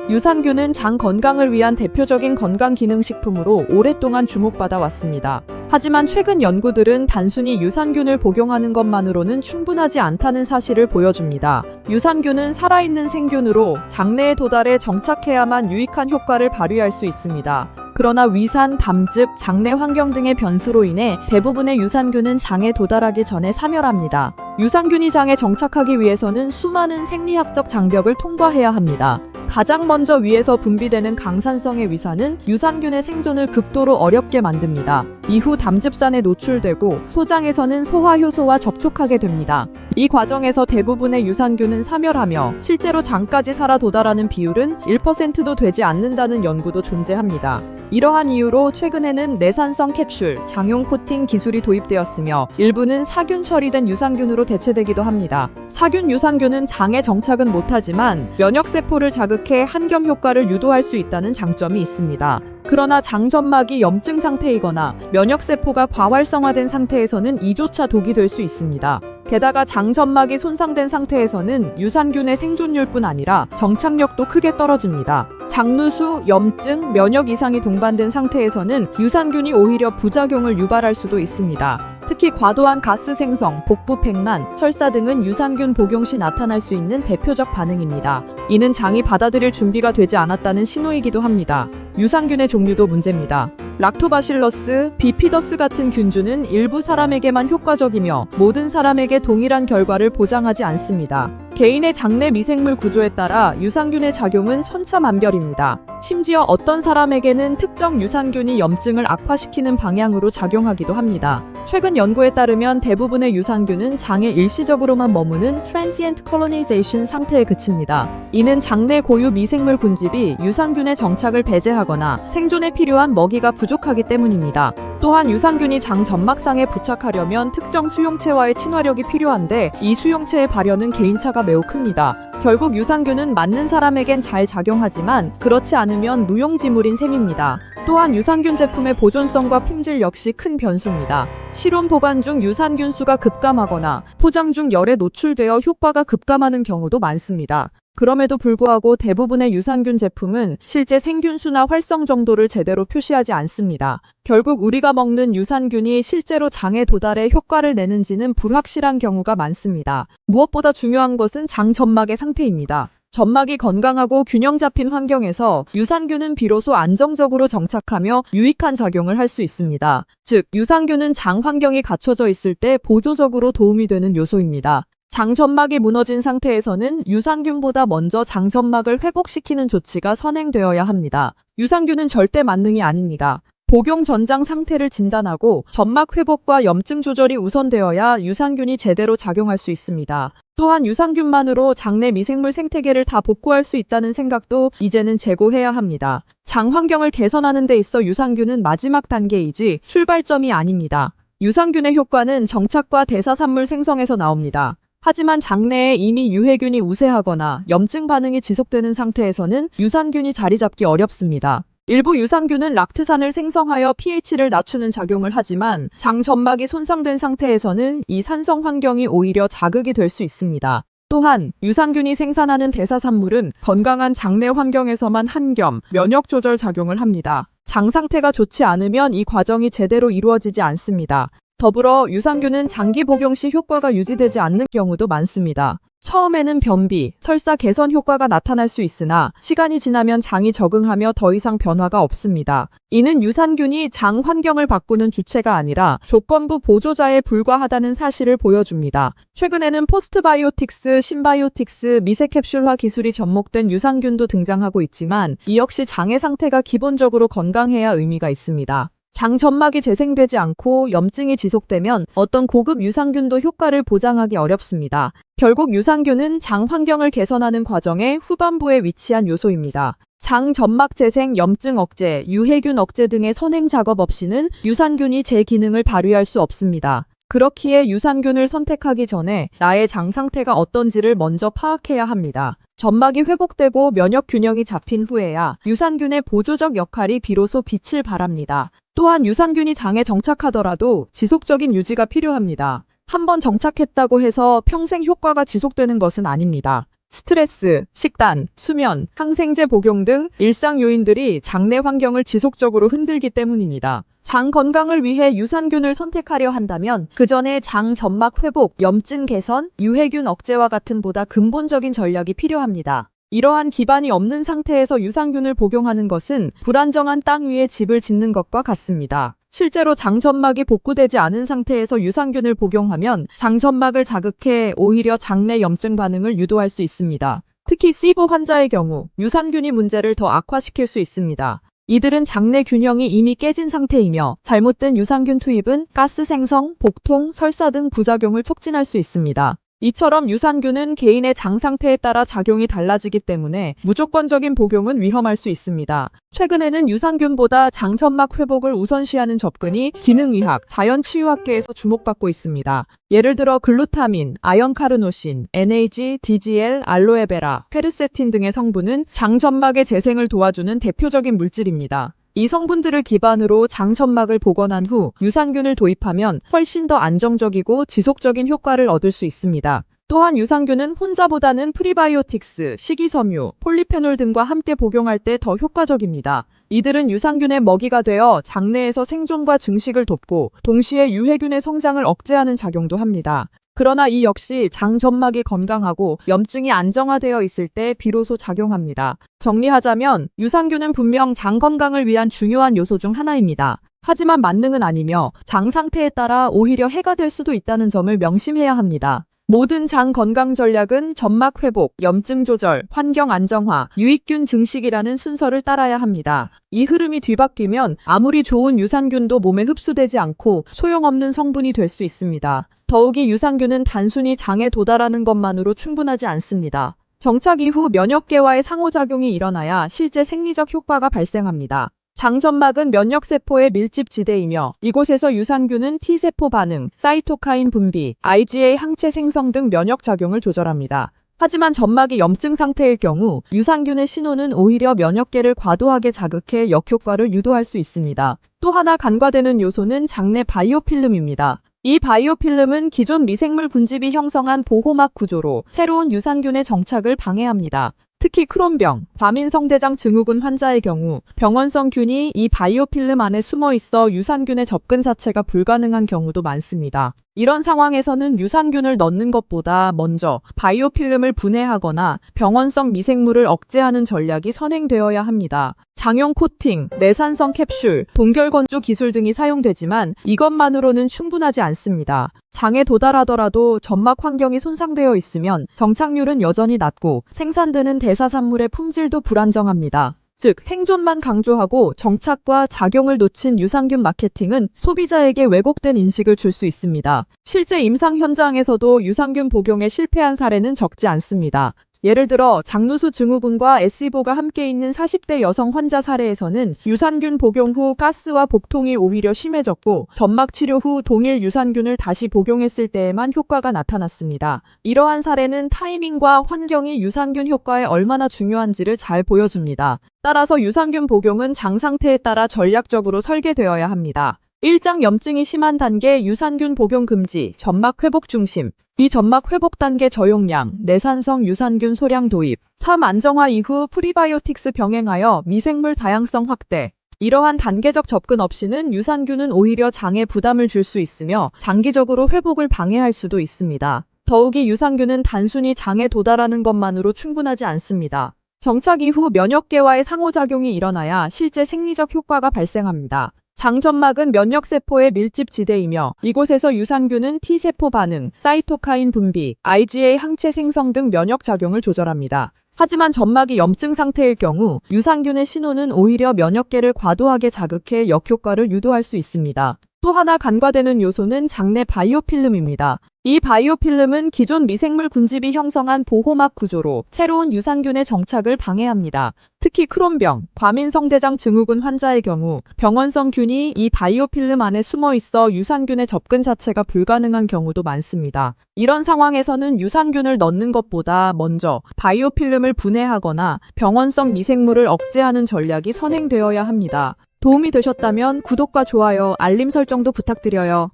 유산균은 장 건강을 위한 대표적인 건강기능식품으로 오랫동안 주목받아 왔습니다. 하지만 최근 연구들은 단순히 유산균을 복용하는 것만으로는 충분하지 않다는 사실을 보여줍니다. 유산균은 살아있는 생균으로 장내에 도달해 정착해야만 유익한 효과를 발휘할 수 있습니다. 그러나 위산, 담즙, 장내 환경 등의 변수로 인해 대부분의 유산균은 장에 도달하기 전에 사멸합니다. 유산균이 장에 정착하기 위해서는 수많은 생리학적 장벽을 통과해야 합니다. 가장 먼저 위에서 분비되는 강산성의 위산은 유산균의 생존을 극도로 어렵게 만듭니다. 이후 담즙산에 노출되고 소장에서는 소화효소와 접촉하게 됩니다. 이 과정에서 대부분의 유산균은 사멸하며 실제로 장까지 살아 도달하는 비율은 1%도 되지 않는다는 연구도 존재합니다. 이러한 이유로 최근에는 내산성 캡슐, 장용 코팅 기술이 도입되었으며 일부는 사균 처리된 유산균으로 대체되기도 합니다. 사균 유산균은 장에 정착은 못하지만 면역세포를 자극해 한겸 효과를 유도할 수 있다는 장점이 있습니다. 그러나 장점막이 염증 상태이거나 면역세포가 과활성화된 상태에서는 이조차 독이 될 수 있습니다. 게다가 장점막이 손상된 상태에서는 유산균의 생존율뿐 아니라 정착력도 크게 떨어집니다. 장누수, 염증, 면역 이상이 동반된 상태에서는 유산균이 오히려 부작용을 유발할 수도 있습니다. 특히 과도한 가스 생성, 복부 팽만, 설사 등은 유산균 복용 시 나타날 수 있는 대표적 반응입니다. 이는 장이 받아들일 준비가 되지 않았다는 신호이기도 합니다. 유산균의 종류도 문제입니다. 락토바실러스, 비피더스 같은 균주는 일부 사람에게만 효과적이며 모든 사람에게 동일한 결과를 보장하지 않습니다. 개인의 장내 미생물 구조에 따라 유산균의 작용은 천차만별입니다. 심지어 어떤 사람에게는 특정 유산균이 염증을 악화시키는 방향으로 작용하기도 합니다. 최근 연구에 따르면 대부분의 유산균은 장에 일시적으로만 머무는 transient colonization 상태에 그칩니다. 이는 장내 고유 미생물 군집이 유산균의 정착을 배제하거나 생존에 필요한 먹이가 부족하기 때문입니다. 또한 유산균이 장 점막상에 부착하려면 특정 수용체와의 친화력이 필요한데 이 수용체의 발현은 개인차가 매우 큽니다. 결국 유산균은 맞는 사람에겐 잘 작용하지만 그렇지 않으면 무용지물인 셈입니다. 또한 유산균 제품의 보존성과 품질 역시 큰 변수입니다. 실온 보관 중 유산균 수가 급감하거나 포장 중 열에 노출되어 효과가 급감하는 경우도 많습니다. 그럼에도 불구하고 대부분의 유산균 제품은 실제 생균수나 활성 정도를 제대로 표시하지 않습니다. 결국 우리가 먹는 유산균이 실제로 장에 도달해 효과를 내는지는 불확실한 경우가 많습니다. 무엇보다 중요한 것은 장 점막의 상태입니다. 점막이 건강하고 균형 잡힌 환경에서 유산균은 비로소 안정적으로 정착하며 유익한 작용을 할 수 있습니다. 즉, 유산균은 장 환경이 갖춰져 있을 때 보조적으로 도움이 되는 요소입니다. 장점막이 무너진 상태에서는 유산균보다 먼저 장점막을 회복시키는 조치가 선행되어야 합니다. 유산균은 절대 만능이 아닙니다. 복용 전장 상태를 진단하고 점막 회복과 염증 조절이 우선되어야 유산균이 제대로 작용할 수 있습니다. 또한 유산균만으로 장내 미생물 생태계를 다 복구할 수 있다는 생각도 이제는 제고해야 합니다. 장 환경을 개선하는 데 있어 유산균은 마지막 단계이지 출발점이 아닙니다. 유산균의 효과는 정착과 대사산물 생성에서 나옵니다. 하지만 장내에 이미 유해균이 우세하거나 염증 반응이 지속되는 상태에서는 유산균이 자리 잡기 어렵습니다. 일부 유산균은 락트산을 생성하여 pH를 낮추는 작용을 하지만 장 점막이 손상된 상태에서는 이 산성 환경이 오히려 자극이 될 수 있습니다. 또한 유산균이 생산하는 대사산물은 건강한 장내 환경에서만 한겸 면역 조절 작용을 합니다. 장 상태가 좋지 않으면 이 과정이 제대로 이루어지지 않습니다. 더불어 유산균은 장기 복용 시 효과가 유지되지 않는 경우도 많습니다. 처음에는 변비, 설사 개선 효과가 나타날 수 있으나 시간이 지나면 장이 적응하며 더 이상 변화가 없습니다. 이는 유산균이 장 환경을 바꾸는 주체가 아니라 조건부 보조자에 불과하다는 사실을 보여줍니다. 최근에는 포스트바이오틱스, 신바이오틱스, 미세캡슐화 기술이 접목된 유산균도 등장하고 있지만 이 역시 장의 상태가 기본적으로 건강해야 의미가 있습니다. 장 점막이 재생되지 않고 염증이 지속되면 어떤 고급 유산균도 효과를 보장하기 어렵습니다. 결국 유산균은 장 환경을 개선하는 과정의 후반부에 위치한 요소입니다. 장 점막 재생, 염증 억제, 유해균 억제 등의 선행 작업 없이는 유산균이 제 기능을 발휘할 수 없습니다. 그렇기에 유산균을 선택하기 전에 나의 장 상태가 어떤지를 먼저 파악해야 합니다. 점막이 회복되고 면역 균형이 잡힌 후에야 유산균의 보조적 역할이 비로소 빛을 발합니다. 또한 유산균이 장에 정착하더라도 지속적인 유지가 필요합니다. 한번 정착했다고 해서 평생 효과가 지속되는 것은 아닙니다. 스트레스, 식단, 수면, 항생제 복용 등 일상 요인들이 장내 환경을 지속적으로 흔들기 때문입니다. 장 건강을 위해 유산균을 선택하려 한다면 그 전에 장 점막 회복, 염증 개선, 유해균 억제와 같은 보다 근본적인 전략이 필요합니다. 이러한 기반이 없는 상태에서 유산균을 복용하는 것은 불안정한 땅 위에 집을 짓는 것과 같습니다. 실제로 장점막이 복구되지 않은 상태에서 유산균을 복용하면 장점막을 자극해 오히려 장내 염증 반응을 유도할 수 있습니다. 특히 시보 환자의 경우 유산균이 문제를 더 악화시킬 수 있습니다. 이들은 장내 균형이 이미 깨진 상태이며 잘못된 유산균 투입은 가스 생성, 복통, 설사 등 부작용을 촉진할 수 있습니다. 이처럼 유산균은 개인의 장 상태에 따라 작용이 달라지기 때문에 무조건적인 복용은 위험할 수 있습니다. 최근에는 유산균보다 장점막 회복을 우선시하는 접근이 기능의학, 자연치유학계에서 주목받고 있습니다. 예를 들어 글루타민, 아연카르노신, NAG, DGL, 알로에베라, 페르세틴 등의 성분은 장점막의 재생을 도와주는 대표적인 물질입니다. 이 성분들을 기반으로 장점막을 복원한 후 유산균을 도입하면 훨씬 더 안정적이고 지속적인 효과를 얻을 수 있습니다. 또한 유산균은 혼자보다는 프리바이오틱스, 식이섬유, 폴리페놀 등과 함께 복용할 때 더 효과적입니다. 이들은 유산균의 먹이가 되어 장내에서 생존과 증식을 돕고 동시에 유해균의 성장을 억제하는 작용도 합니다. 그러나 이 역시 장 점막이 건강하고 염증이 안정화되어 있을 때 비로소 작용합니다. 정리하자면 유산균은 분명 장 건강을 위한 중요한 요소 중 하나입니다. 하지만 만능은 아니며 장 상태에 따라 오히려 해가 될 수도 있다는 점을 명심해야 합니다. 모든 장 건강 전략은 점막 회복, 염증 조절, 환경 안정화, 유익균 증식이라는 순서를 따라야 합니다. 이 흐름이 뒤바뀌면 아무리 좋은 유산균도 몸에 흡수되지 않고 소용없는 성분이 될 수 있습니다. 더욱이 유산균은 단순히 장에 도달하는 것만으로 충분하지 않습니다. 정착 이후 면역계와의 상호작용이 일어나야 실제 생리적 효과가 발생합니다. 장점막은 면역세포의 밀집지대이며 이곳에서 유산균은 T세포 반응, 사이토카인 분비, IgA 항체 생성 등 면역작용을 조절합니다. 하지만 점막이 염증 상태일 경우 유산균의 신호는 오히려 면역계를 과도하게 자극해 역효과를 유도할 수 있습니다. 또 하나 간과되는 요소는 장내 바이오필름입니다. 이 바이오필름은 기존 미생물 분집이 형성한 보호막 구조로 새로운 유산균의 정착을 방해합니다. 특히 크론병, 과민성대장 증후군 환자의 경우 병원성 균이 이 바이오필름 안에 숨어 있어 유산균의 접근 자체가 불가능한 경우도 많습니다. 이런 상황에서는 유산균을 넣는 것보다 먼저 바이오필름을 분해하거나 병원성 미생물을 억제하는 전략이 선행되어야 합니다. 장용 코팅, 내산성 캡슐, 동결건조 기술 등이 사용되지만 이것만으로는 충분하지 않습니다. 장에 도달하더라도 점막 환경이 손상되어 있으면 정착률은 여전히 낮고 생산되는 대사산물의 품질도 불안정합니다. 즉, 생존만 강조하고 정착과 작용을 놓친 유산균 마케팅은 소비자에게 왜곡된 인식을 줄 수 있습니다. 실제 임상 현장에서도 유산균 복용에 실패한 사례는 적지 않습니다. 예를 들어 장누수 증후군과 SIBO가 함께 있는 40대 여성 환자 사례에서는 유산균 복용 후 가스와 복통이 오히려 심해졌고 점막 치료 후 동일 유산균을 다시 복용했을 때에만 효과가 나타났습니다. 이러한 사례는 타이밍과 환경이 유산균 효과에 얼마나 중요한지를 잘 보여줍니다. 따라서 유산균 복용은 장 상태에 따라 전략적으로 설계되어야 합니다. 1장 염증이 심한 단계 유산균 복용 금지, 점막 회복 중심. 비점막 회복 단계 저용량, 내산성 유산균 소량 도입, 참 안정화 이후 프리바이오틱스 병행하여 미생물 다양성 확대. 이러한 단계적 접근 없이는 유산균은 오히려 장에 부담을 줄 수 있으며 장기적으로 회복을 방해할 수도 있습니다. 더욱이 유산균은 단순히 장에 도달하는 것만으로 충분하지 않습니다. 정착 이후 면역계와의 상호작용이 일어나야 실제 생리적 효과가 발생합니다. 장점막은 면역세포의 밀집지대이며 이곳에서 유산균은 T세포 반응, 사이토카인 분비, IgA 항체 생성 등 면역작용을 조절합니다. 하지만 점막이 염증 상태일 경우 유산균의 신호는 오히려 면역계를 과도하게 자극해 역효과를 유도할 수 있습니다. 또 하나 간과되는 요소는 장내 바이오필름입니다. 이 바이오필름은 기존 미생물 군집이 형성한 보호막 구조로 새로운 유산균의 정착을 방해합니다. 특히 크론병, 과민성대장 증후군 환자의 경우 병원성 균이 이 바이오필름 안에 숨어 있어 유산균의 접근 자체가 불가능한 경우도 많습니다. 이런 상황에서는 유산균을 넣는 것보다 먼저 바이오필름을 분해하거나 병원성 미생물을 억제하는 전략이 선행되어야 합니다. 도움이 되셨다면 구독과 좋아요, 알림 설정도 부탁드려요.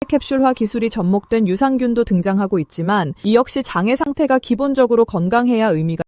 캡슐화 기술이 접목된 유산균도 등장하고 있지만 이 역시 장의 상태가 기본적으로 건강해야 의미가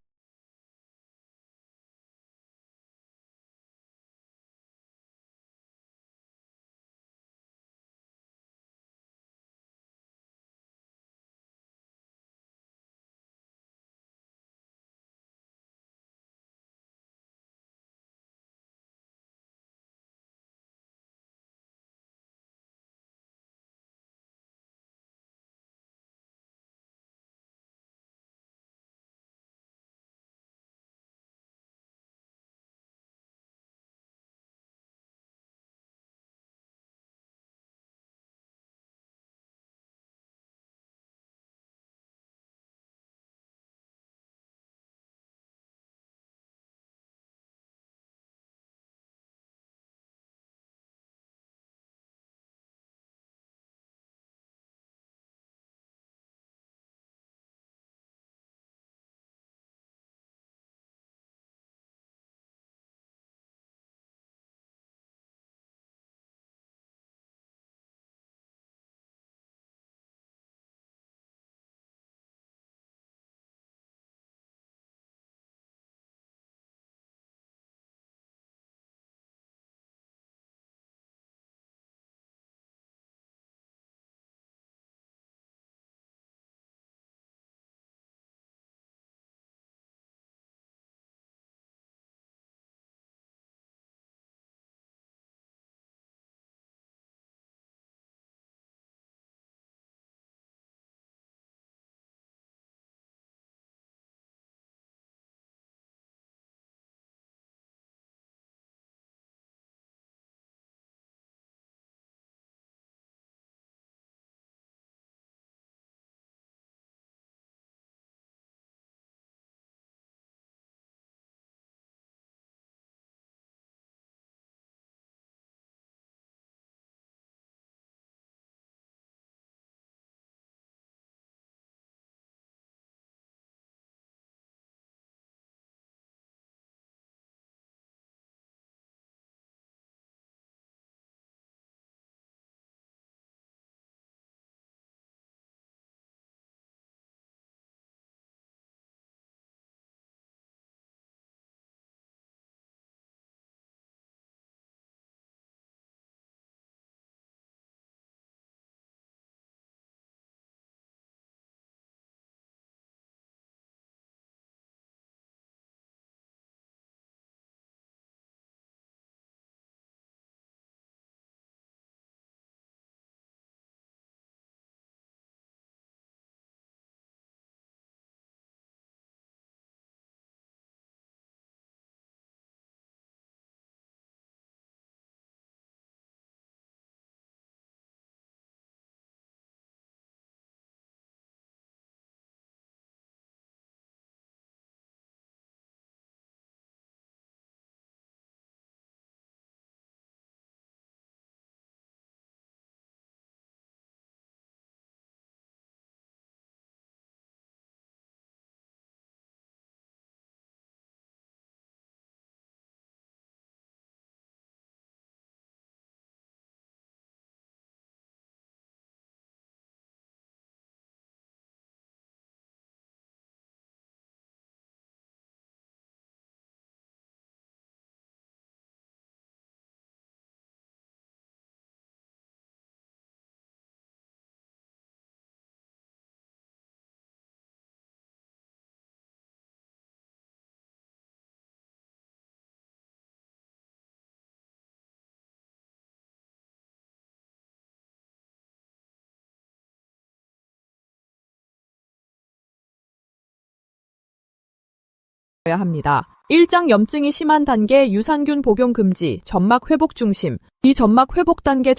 해야 합니다. 1장 염증이 심한 단계 유산균 복용 금지, 점막 회복 중심. 이 점막 회복 단계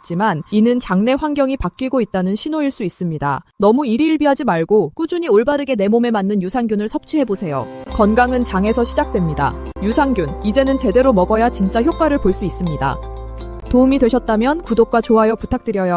있지만 이는 장내 환경이 바뀌고 있다는 신호일 수 있습니다. 너무 일희일비하지 말고 꾸준히 올바르게 내 몸에 맞는 유산균을 섭취해보세요. 건강은 장에서 시작됩니다. 유산균, 이제는 제대로 먹어야 진짜 효과를 볼 수 있습니다. 도움이 되셨다면 구독과 좋아요 부탁드려요.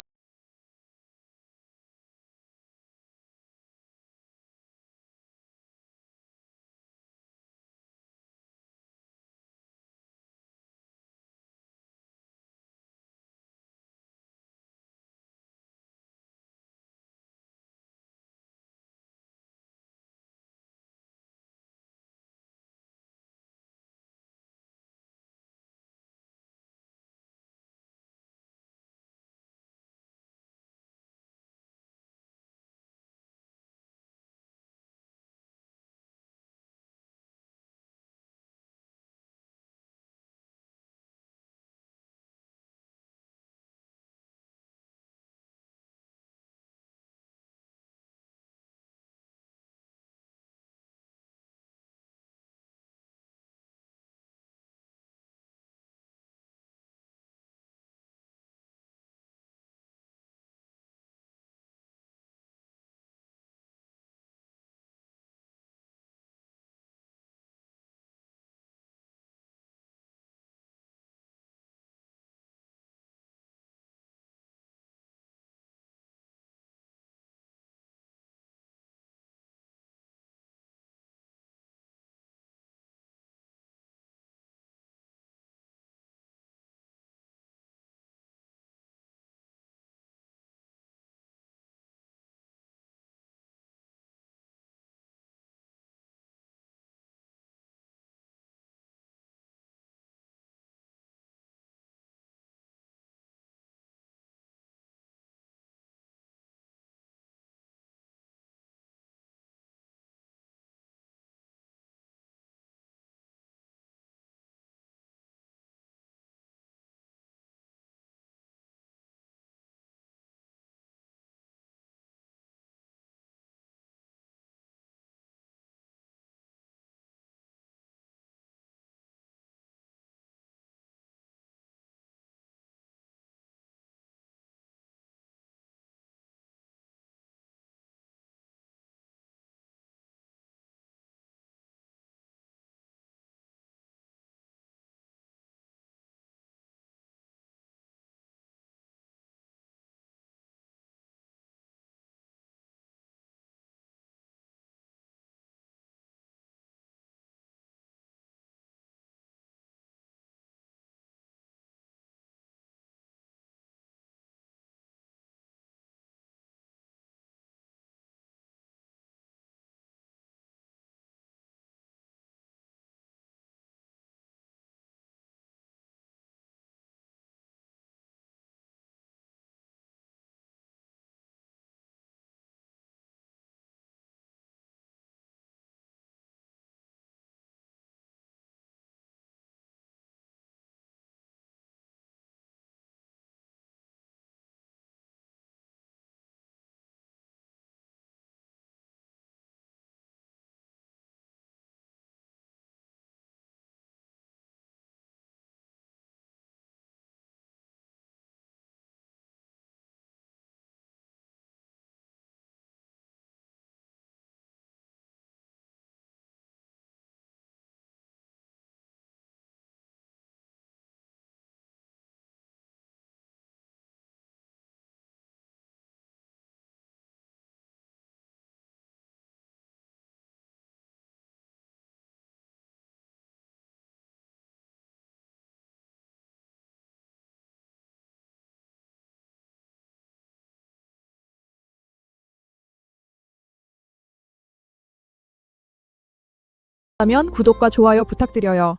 그렇다면 구독과 좋아요 부탁드려요.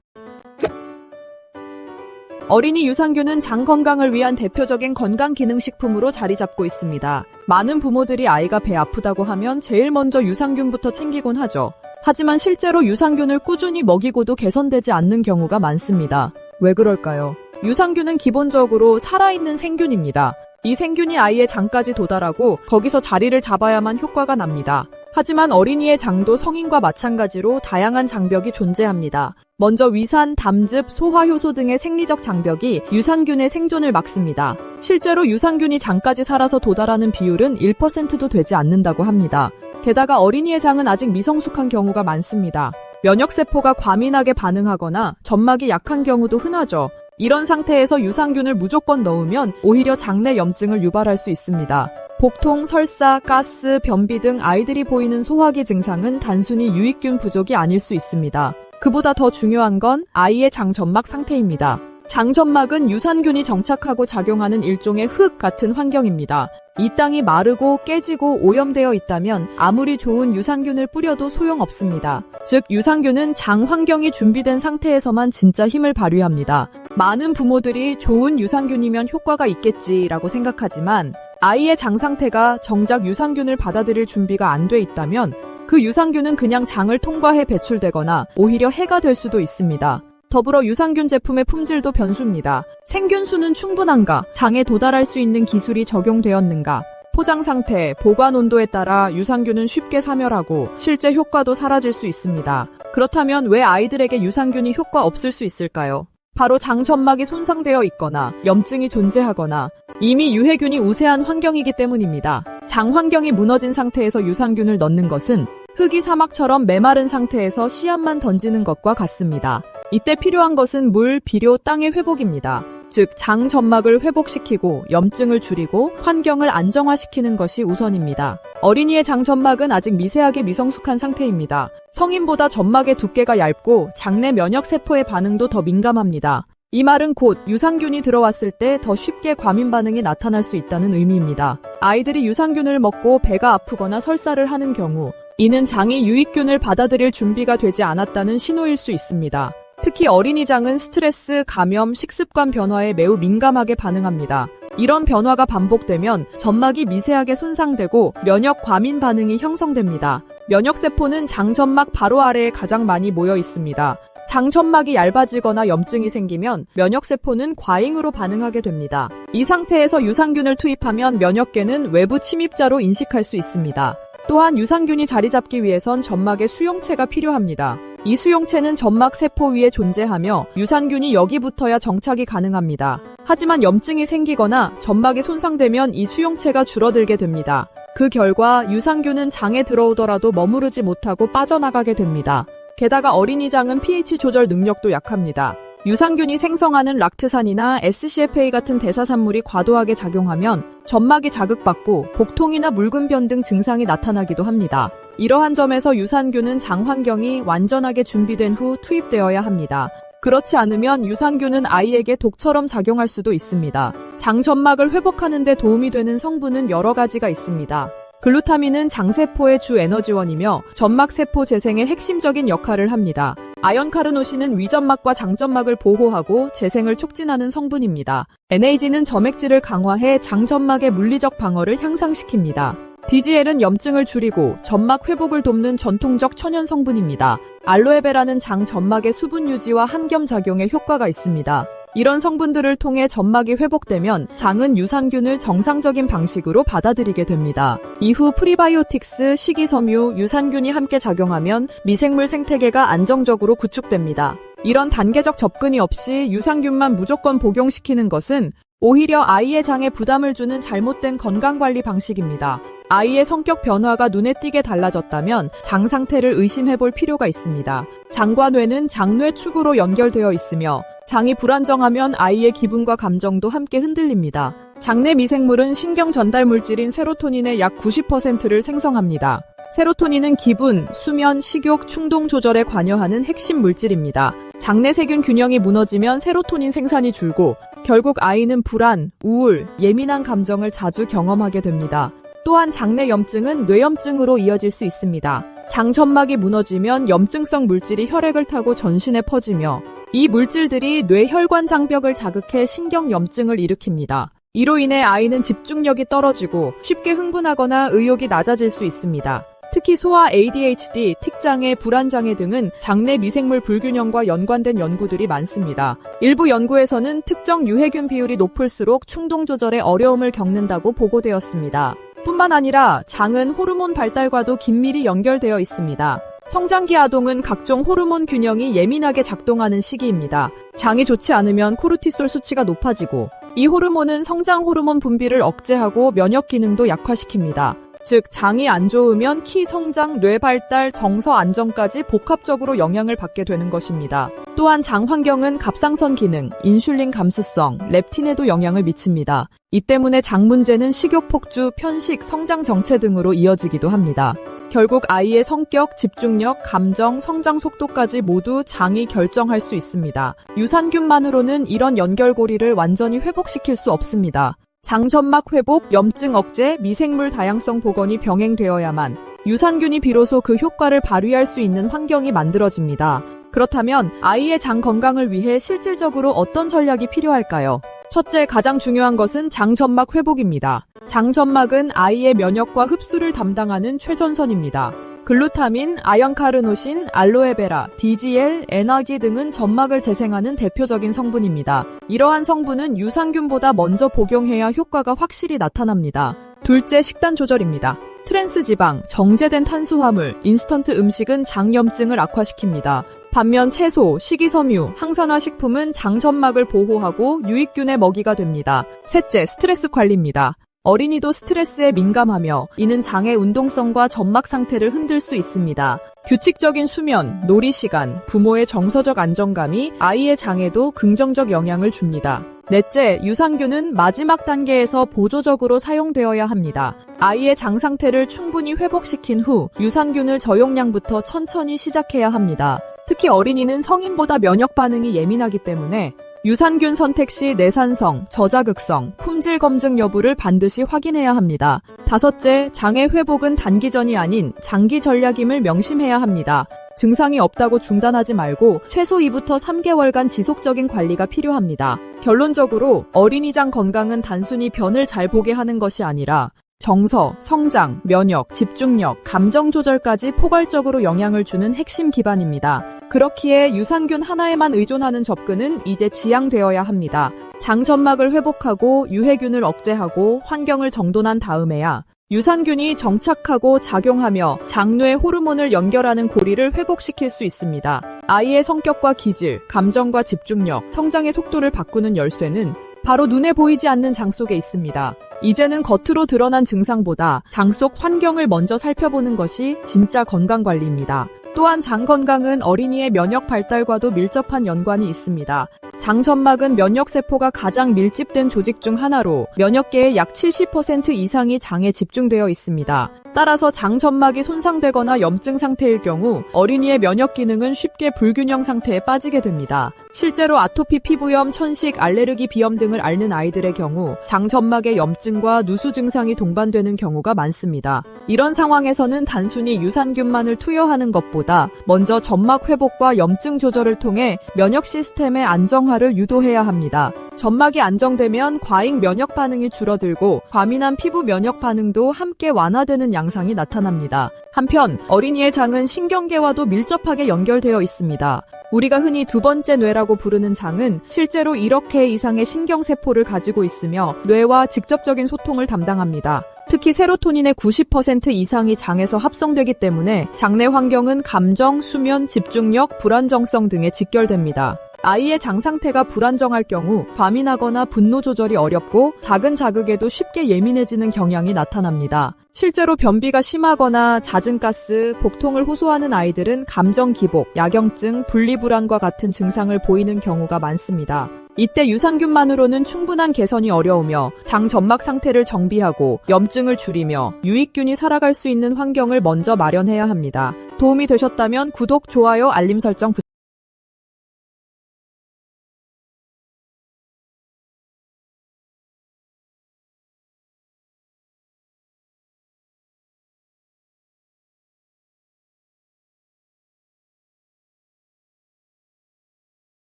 어린이 유산균은 장 건강을 위한 대표적인 건강기능식품으로 자리 잡고 있습니다. 많은 부모들이 아이가 배 아프다고 하면 제일 먼저 유산균부터 챙기곤 하죠. 하지만 실제로 유산균을 꾸준히 먹이고도 개선되지 않는 경우가 많습니다. 왜 그럴까요? 유산균은 기본적으로 살아있는 생균입니다. 이 생균이 아이의 장까지 도달하고 거기서 자리를 잡아야만 효과가 납니다. 하지만 어린이의 장도 성인과 마찬가지로 다양한 장벽이 존재합니다. 먼저 위산, 담즙, 소화효소 등의 생리적 장벽이 유산균의 생존을 막습니다. 실제로 유산균이 장까지 살아서 도달하는 비율은 1%도 되지 않는다고 합니다. 게다가 어린이의 장은 아직 미성숙한 경우가 많습니다. 면역세포가 과민하게 반응하거나 점막이 약한 경우도 흔하죠. 이런 상태에서 유산균을 무조건 넣으면 오히려 장내 염증을 유발할 수 있습니다. 복통, 설사, 가스, 변비 등 아이들이 보이는 소화기 증상은 단순히 유익균 부족이 아닐 수 있습니다. 그보다 더 중요한 건 아이의 장점막 상태입니다. 장점막은 유산균이 정착하고 작용하는 일종의 흙 같은 환경입니다. 이 땅이 마르고 깨지고 오염되어 있다면 아무리 좋은 유산균을 뿌려도 소용없습니다. 즉, 유산균은 장 환경이 준비된 상태에서만 진짜 힘을 발휘합니다. 많은 부모들이 좋은 유산균이면 효과가 있겠지라고 생각하지만 아이의 장 상태가 정작 유산균을 받아들일 준비가 안 돼 있다면 그 유산균은 그냥 장을 통과해 배출되거나 오히려 해가 될 수도 있습니다. 더불어 유산균 제품의 품질도 변수입니다. 생균수는 충분한가? 장에 도달할 수 있는 기술이 적용되었는가? 포장 상태, 보관 온도에 따라 유산균은 쉽게 사멸하고 실제 효과도 사라질 수 있습니다. 그렇다면 왜 아이들에게 유산균이 효과 없을 수 있을까요? 바로 장점막이 손상되어 있거나 염증이 존재하거나 이미 유해균이 우세한 환경이기 때문입니다. 장 환경이 무너진 상태에서 유산균을 넣는 것은 흙이 사막처럼 메마른 상태에서 씨앗만 던지는 것과 같습니다. 이때 필요한 것은 물, 비료, 땅의 회복입니다. 즉, 장 점막을 회복시키고 염증을 줄이고 환경을 안정화시키는 것이 우선입니다. 어린이의 장 점막은 아직 미세하게 미성숙한 상태입니다. 성인보다 점막의 두께가 얇고 장내 면역세포의 반응도 더 민감합니다. 이 말은 곧 유산균이 들어왔을 때 더 쉽게 과민 반응이 나타날 수 있다는 의미입니다. 아이들이 유산균을 먹고 배가 아프거나 설사를 하는 경우 이는 장이 유익균을 받아들일 준비가 되지 않았다는 신호일 수 있습니다. 특히 어린이 장은 스트레스, 감염, 식습관 변화에 매우 민감하게 반응합니다. 이런 변화가 반복되면 점막이 미세하게 손상되고 면역 과민 반응이 형성됩니다. 면역세포는 장점막 바로 아래에 가장 많이 모여 있습니다. 장점막이 얇아지거나 염증이 생기면 면역세포는 과잉으로 반응하게 됩니다. 이 상태에서 유산균을 투입하면 면역계는 외부 침입자로 인식할 수 있습니다. 또한 유산균이 자리 잡기 위해선 점막의 수용체가 필요합니다. 이 수용체는 점막 세포 위에 존재하며 유산균이 여기 붙어야 정착이 가능합니다. 하지만 염증이 생기거나 점막이 손상되면 이 수용체가 줄어들게 됩니다. 그 결과 유산균은 장에 들어오더라도 머무르지 못하고 빠져나가게 됩니다. 게다가 어린이 장은 pH 조절 능력도 약합니다. 유산균이 생성하는 락트산이나 SCFA 같은 대사산물이 과도하게 작용하면 점막이 자극받고 복통이나 묽은변 등 증상이 나타나기도 합니다. 이러한 점에서 유산균은 장 환경이 완전하게 준비된 후 투입되어야 합니다. 그렇지 않으면 유산균은 아이에게 독처럼 작용할 수도 있습니다. 장 점막을 회복하는 데 도움이 되는 성분은 여러 가지가 있습니다. 글루타민은 장세포의 주 에너지원이며 점막세포 재생에 핵심적인 역할을 합니다. 아연카르노신은 위점막과 장점막을 보호하고 재생을 촉진하는 성분입니다. NAG는 점액질을 강화해 장점막의 물리적 방어를 향상시킵니다. DGL은 염증을 줄이고 점막 회복을 돕는 전통적 천연 성분입니다. 알로에베라는 장 점막의 수분 유지와 항염작용에 효과가 있습니다. 이런 성분들을 통해 점막이 회복되면 장은 유산균을 정상적인 방식으로 받아들이게 됩니다. 이후 프리바이오틱스, 식이섬유, 유산균이 함께 작용하면 미생물 생태계가 안정적으로 구축됩니다. 이런 단계적 접근이 없이 유산균만 무조건 복용시키는 것은 오히려 아이의 장에 부담을 주는 잘못된 건강관리 방식입니다. 아이의 성격 변화가 눈에 띄게 달라졌다면 장 상태를 의심해볼 필요가 있습니다. 장과 뇌는 장뇌 축으로 연결되어 있으며 장이 불안정하면 아이의 기분과 감정도 함께 흔들립니다. 장내 미생물은 신경 전달 물질인 세로토닌의 약 90%를 생성합니다. 세로토닌은 기분, 수면, 식욕, 충동 조절에 관여하는 핵심 물질입니다. 장내 세균 균형이 무너지면 세로토닌 생산이 줄고 결국 아이는 불안, 우울, 예민한 감정을 자주 경험하게 됩니다. 또한 장내 염증은 뇌염증으로 이어질 수 있습니다. 장점막이 무너지면 염증성 물질이 혈액을 타고 전신에 퍼지며 이 물질들이 뇌혈관 장벽을 자극해 신경염증을 일으킵니다. 이로 인해 아이는 집중력이 떨어지고 쉽게 흥분하거나 의욕이 낮아질 수 있습니다. 특히 소아 ADHD, 틱장애, 불안장애 등은 장내 미생물 불균형과 연관된 연구들이 많습니다. 일부 연구에서는 특정 유해균 비율이 높을수록 충동 조절에 어려움을 겪는다고 보고되었습니다. 뿐만 아니라 장은 호르몬 발달과도 긴밀히 연결되어 있습니다. 성장기 아동은 각종 호르몬 균형이 예민하게 작동하는 시기입니다. 장이 좋지 않으면 코르티솔 수치가 높아지고 이 호르몬은 성장 호르몬 분비를 억제하고 면역 기능도 약화시킵니다. 즉, 장이 안 좋으면 키 성장, 뇌 발달, 정서 안정까지 복합적으로 영향을 받게 되는 것입니다. 또한 장 환경은 갑상선 기능, 인슐린 감수성, 렙틴에도 영향을 미칩니다. 이 때문에 장 문제는 식욕 폭주, 편식, 성장 정체 등으로 이어지기도 합니다. 결국 아이의 성격, 집중력, 감정, 성장 속도까지 모두 장이 결정할 수 있습니다. 유산균만으로는 이런 연결고리를 완전히 회복시킬 수 없습니다. 장점막 회복, 염증 억제, 미생물 다양성 복원이 병행되어야만 유산균이 비로소 그 효과를 발휘할 수 있는 환경이 만들어집니다. 그렇다면 아이의 장 건강을 위해 실질적으로 어떤 전략이 필요할까요? 첫째, 가장 중요한 것은 장점막 회복입니다. 장점막은 아이의 면역과 흡수를 담당하는 최전선입니다. 글루타민, 아연카르노신, 알로에베라, DGL, 에나기 등은 점막을 재생하는 대표적인 성분입니다. 이러한 성분은 유산균보다 먼저 복용해야 효과가 확실히 나타납니다. 둘째, 식단 조절입니다. 트랜스 지방, 정제된 탄수화물, 인스턴트 음식은 장염증을 악화시킵니다. 반면 채소, 식이섬유, 항산화 식품은 장점막을 보호하고 유익균의 먹이가 됩니다. 셋째, 스트레스 관리입니다. 어린이도 스트레스에 민감하며 이는 장의 운동성과 점막 상태를 흔들 수 있습니다. 규칙적인 수면, 놀이 시간, 부모의 정서적 안정감이 아이의 장에도 긍정적 영향을 줍니다. 넷째, 유산균은 마지막 단계에서 보조적으로 사용되어야 합니다. 아이의 장 상태를 충분히 회복시킨 후 유산균을 저용량부터 천천히 시작해야 합니다. 특히 어린이는 성인보다 면역 반응이 예민하기 때문에 유산균 선택 시 내산성, 저자극성, 품질 검증 여부를 반드시 확인해야 합니다. 다섯째, 장의 회복은 단기전이 아닌 장기 전략임을 명심해야 합니다. 증상이 없다고 중단하지 말고 최소 2부터 3개월간 지속적인 관리가 필요합니다. 결론적으로 어린이 장 건강은 단순히 변을 잘 보게 하는 것이 아니라 정서, 성장, 면역, 집중력, 감정 조절까지 포괄적으로 영향을 주는 핵심 기반입니다. 그렇기에 유산균 하나에만 의존하는 접근은 이제 지양되어야 합니다. 장 점막을 회복하고 유해균을 억제하고 환경을 정돈한 다음에야 유산균이 정착하고 작용하며 장뇌 호르몬을 연결하는 고리를 회복시킬 수 있습니다. 아이의 성격과 기질, 감정과 집중력, 성장의 속도를 바꾸는 열쇠는 바로 눈에 보이지 않는 장 속에 있습니다. 이제는 겉으로 드러난 증상보다 장 속 환경을 먼저 살펴보는 것이 진짜 건강관리입니다. 또한 장 건강은 어린이의 면역 발달과도 밀접한 연관이 있습니다. 장점막은 면역세포가 가장 밀집된 조직 중 하나로 면역계의 약 70% 이상이 장에 집중되어 있습니다. 따라서 장점막이 손상되거나 염증 상태일 경우 어린이의 면역 기능은 쉽게 불균형 상태에 빠지게 됩니다. 실제로 아토피 피부염, 천식, 알레르기 비염 등을 앓는 아이들의 경우 장점막의 염증과 누수 증상이 동반되는 경우가 많습니다. 이런 상황에서는 단순히 유산균만을 투여하는 것보다 먼저 점막 회복과 염증 조절을 통해 면역 시스템의 안정화를 유도해야 합니다. 점막이 안정되면 과잉 면역 반응이 줄어들고 과민한 피부 면역 반응도 함께 완화되는 양상이 나타납니다. 한편 어린이의 장은 신경계와도 밀접하게 연결되어 있습니다. 우리가 흔히 두 번째 뇌라고 부르는 장은 실제로 1억 개 이상의 신경세포를 가지고 있으며 뇌와 직접적인 소통을 담당합니다. 특히 세로토닌의 90% 이상이 장에서 합성되기 때문에 장내 환경은 감정, 수면, 집중력, 불안정성 등에 직결됩니다. 아이의 장 상태가 불안정할 경우 과민하거나 분노 조절이 어렵고 작은 자극에도 쉽게 예민해지는 경향이 나타납니다. 실제로 변비가 심하거나 잦은 가스, 복통을 호소하는 아이들은 감정 기복, 야경증, 분리불안과 같은 증상을 보이는 경우가 많습니다. 이때 유산균만으로는 충분한 개선이 어려우며 장 점막 상태를 정비하고 염증을 줄이며 유익균이 살아갈 수 있는 환경을 먼저 마련해야 합니다. 도움이 되셨다면 구독, 좋아요, 알림 설정 부탁드립니다.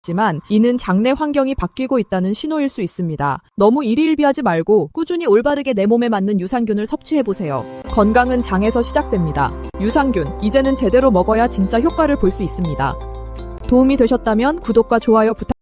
지만 이는 장내 환경이 바뀌고 있다는 신호일 수 있습니다. 너무 일희일비하지 말고 꾸준히 올바르게 내 몸에 맞는 유산균을 섭취해보세요. 건강은 장에서 시작됩니다. 유산균, 이제는 제대로 먹어야 진짜 효과를 볼 수 있습니다. 도움이 되셨다면 구독과 좋아요 부탁드립니다.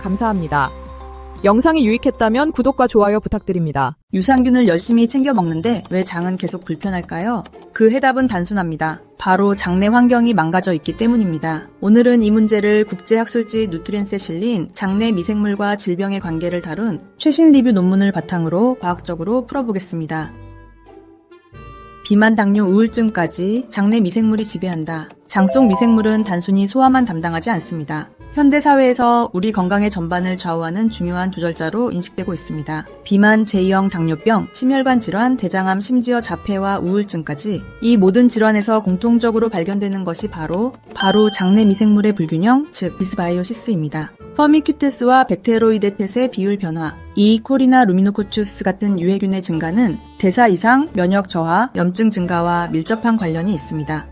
감사합니다. 영상이 유익했다면 구독과 좋아요 부탁드립니다. 유산균을 열심히 챙겨 먹는데 왜 장은 계속 불편할까요? 그 해답은 단순합니다. 바로 장내 환경이 망가져 있기 때문입니다. 오늘은 이 문제를 국제학술지 누트리엔스에 실린 장내 미생물과 질병의 관계를 다룬 최신 리뷰 논문을 바탕으로 과학적으로 풀어보겠습니다. 비만, 당뇨, 우울증까지 장내 미생물이 지배한다. 장 속 미생물은 단순히 소화만 담당하지 않습니다. 현대 사회에서 우리 건강의 전반을 좌우하는 중요한 조절자로 인식되고 있습니다. 비만, 제2형 당뇨병, 심혈관 질환, 대장암, 심지어 자폐와 우울증까지 이 모든 질환에서 공통적으로 발견되는 것이 바로 장내 미생물의 불균형, 즉 디스바이오시스입니다. 퍼미큐테스와 백테로이데텟의 비율 변화, 이콜이나 루미노코추스 같은 유해균의 증가는 대사 이상, 면역 저하, 염증 증가와 밀접한 관련이 있습니다.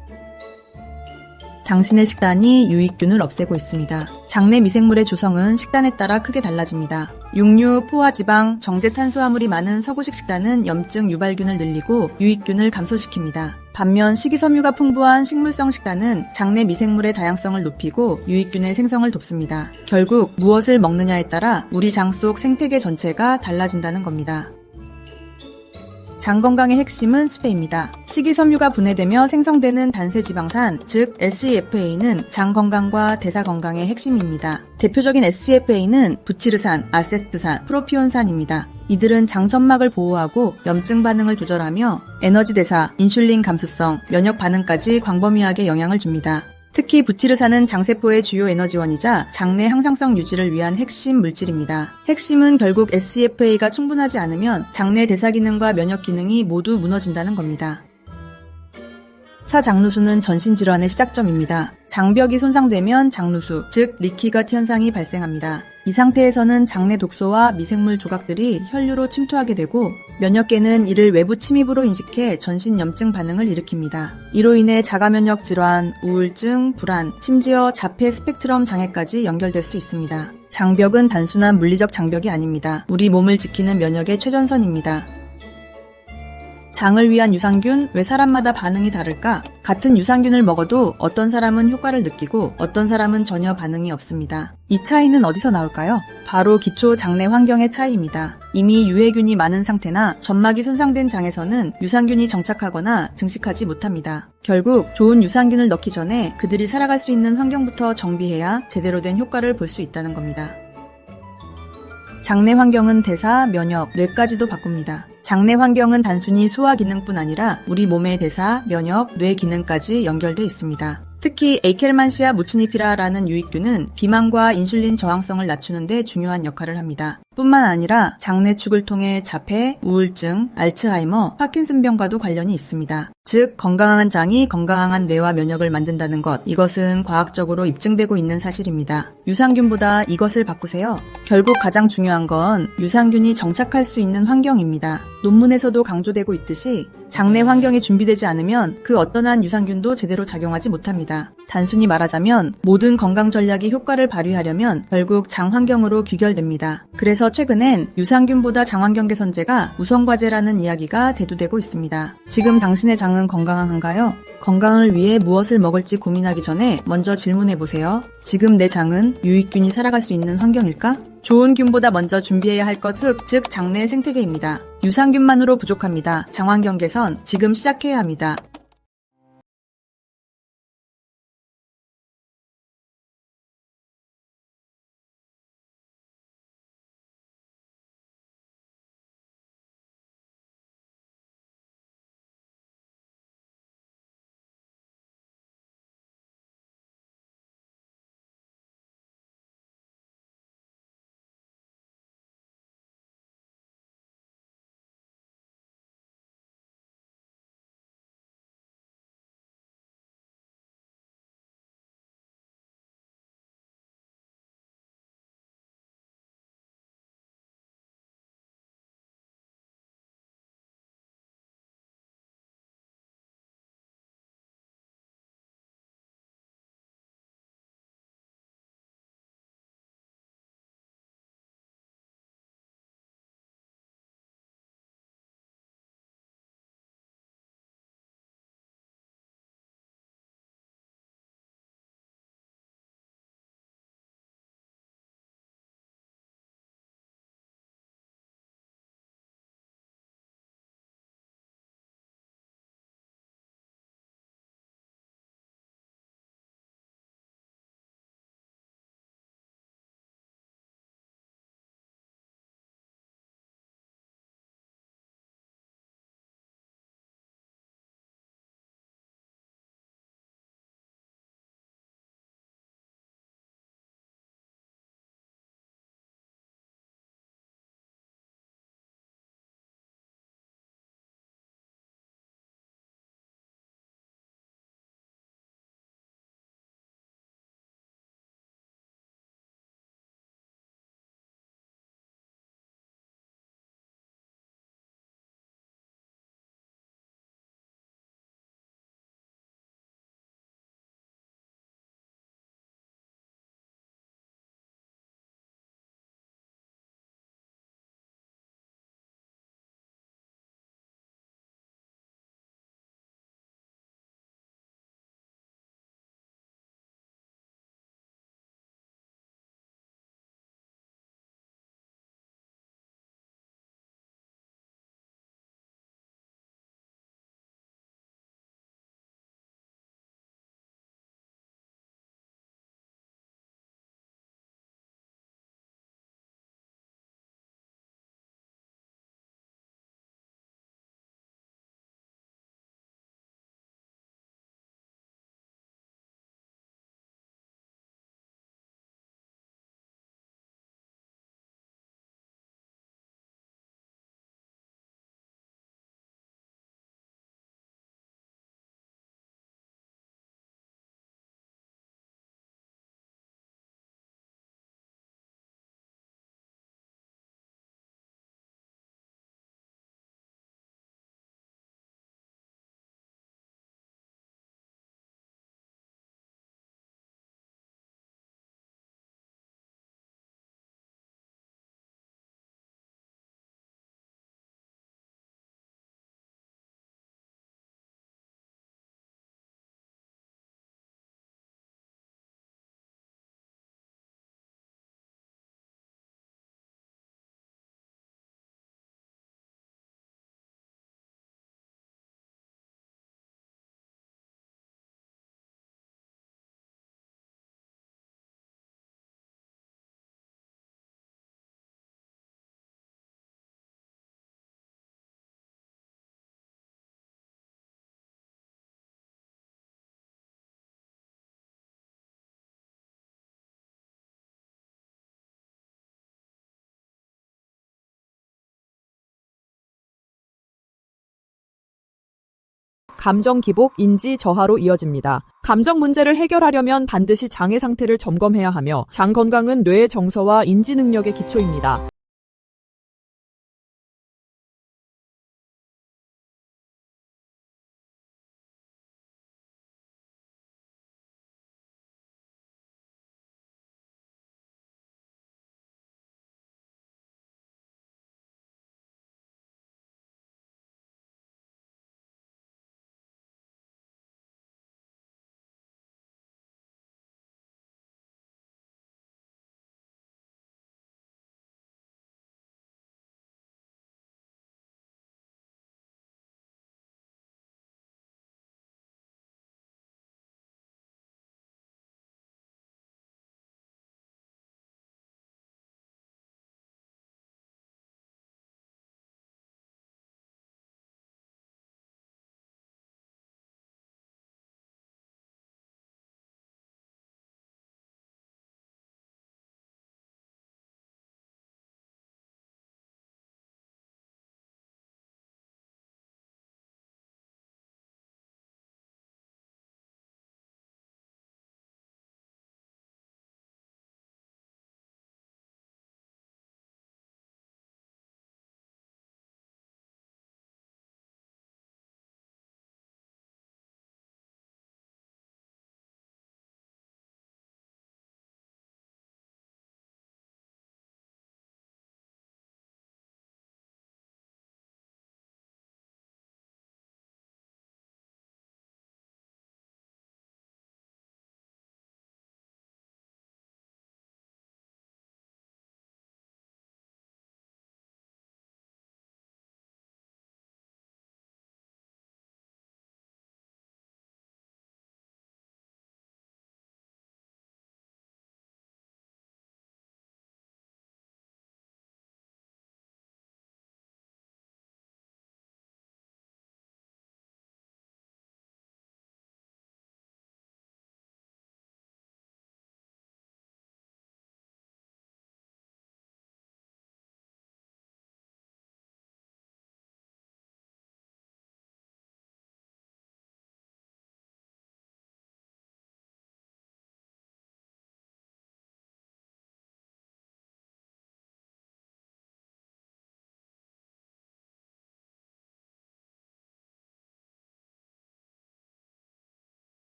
당신의 식단이 유익균을 없애고 있습니다. 장내 미생물의 조성은 식단에 따라 크게 달라집니다. 육류, 포화 지방, 정제 탄수화물이 많은 서구식 식단은 염증 유발균을 늘리고 유익균을 감소시킵니다. 반면 식이섬유가 풍부한 식물성 식단은 장내 미생물의 다양성을 높이고 유익균의 생성을 돕습니다. 결국 무엇을 먹느냐에 따라 우리 장 속 생태계 전체가 달라진다는 겁니다. 장 건강의 핵심은 스페입니다. 식이섬유가 분해되며 생성되는 단세지방산, 즉 SCFA는 장 건강과 대사 건강의 핵심입니다. 대표적인 SCFA는 부치르산, 아세트산, 프로피온산입니다. 이들은 장점막을 보호하고 염증 반응을 조절하며 에너지 대사, 인슐린 감수성, 면역 반응까지 광범위하게 영향을 줍니다. 특히 부치르산은 장세포의 주요 에너지원이자 장내 항상성 유지를 위한 핵심 물질입니다. 핵심은 결국 SCFA가 충분하지 않으면 장내 대사 기능과 면역 기능이 모두 무너진다는 겁니다. 사장누수는 전신질환의 시작점입니다. 장벽이 손상되면 장누수, 즉 리키것 현상이 발생합니다. 이 상태에서는 장내 독소와 미생물 조각들이 혈류로 침투하게 되고 면역계는 이를 외부 침입으로 인식해 전신 염증 반응을 일으킵니다. 이로 인해 자가면역 질환, 우울증, 불안, 심지어 자폐 스펙트럼 장애까지 연결될 수 있습니다. 장벽은 단순한 물리적 장벽이 아닙니다. 우리 몸을 지키는 면역의 최전선입니다. 장을 위한 유산균, 왜 사람마다 반응이 다를까? 같은 유산균을 먹어도 어떤 사람은 효과를 느끼고 어떤 사람은 전혀 반응이 없습니다. 이 차이는 어디서 나올까요? 바로 기초 장내 환경의 차이입니다. 이미 유해균이 많은 상태나 점막이 손상된 장에서는 유산균이 정착하거나 증식하지 못합니다. 결국 좋은 유산균을 넣기 전에 그들이 살아갈 수 있는 환경부터 정비해야 제대로 된 효과를 볼 수 있다는 겁니다. 장내 환경은 대사, 면역, 뇌까지도 바꿉니다. 장내 환경은 단순히 소화 기능뿐 아니라 우리 몸의 대사, 면역, 뇌 기능까지 연결돼 있습니다. 특히 에이켈만시아 무치니피라라는 유익균은 비만과 인슐린 저항성을 낮추는 데 중요한 역할을 합니다. 뿐만 아니라 장내축을 통해 자폐, 우울증, 알츠하이머, 파킨슨병과도 관련이 있습니다. 즉 건강한 장이 건강한 뇌와 면역을 만든다는 것, 이것은 과학적으로 입증되고 있는 사실입니다. 유산균보다 이것을 바꾸세요. 결국 가장 중요한 건 유산균이 정착할 수 있는 환경입니다. 논문에서도 강조되고 있듯이 장내 환경이 준비되지 않으면 그 어떤 한 유산균도 제대로 작용하지 못합니다. 단순히 말하자면 모든 건강 전략이 효과를 발휘하려면 결국 장 환경으로 귀결됩니다. 그래서 최근엔 유산균보다 장 환경 개선제가 우선과제라는 이야기가 대두되고 있습니다. 지금 당신의 장은 건강한가요? 건강을 위해 무엇을 먹을지 고민하기 전에 먼저 질문해보세요. 지금 내 장은 유익균이 살아갈 수 있는 환경일까? 좋은 균보다 먼저 준비해야 할 것 즉 장내 생태계입니다. 유산균만으로 부족합니다. 장환경 개선 지금 시작해야 합니다. 감정 기복, 인지 저하로 이어집니다. 감정 문제를 해결하려면 반드시 장의 상태를 점검해야 하며 장 건강은 뇌의 정서와 인지 능력의 기초입니다.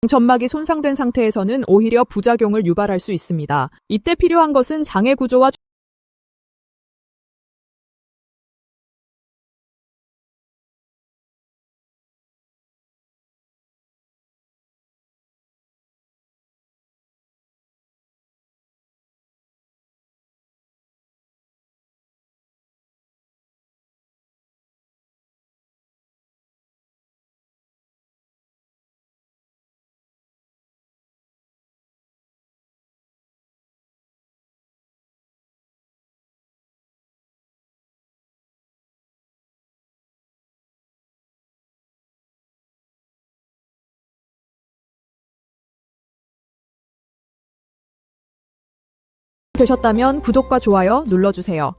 점막이 손상된 상태에서는 오히려 부작용을 유발할 수 있습니다. 이때 필요한 것은 장의 구조와 되셨다면 구독과 좋아요 눌러주세요.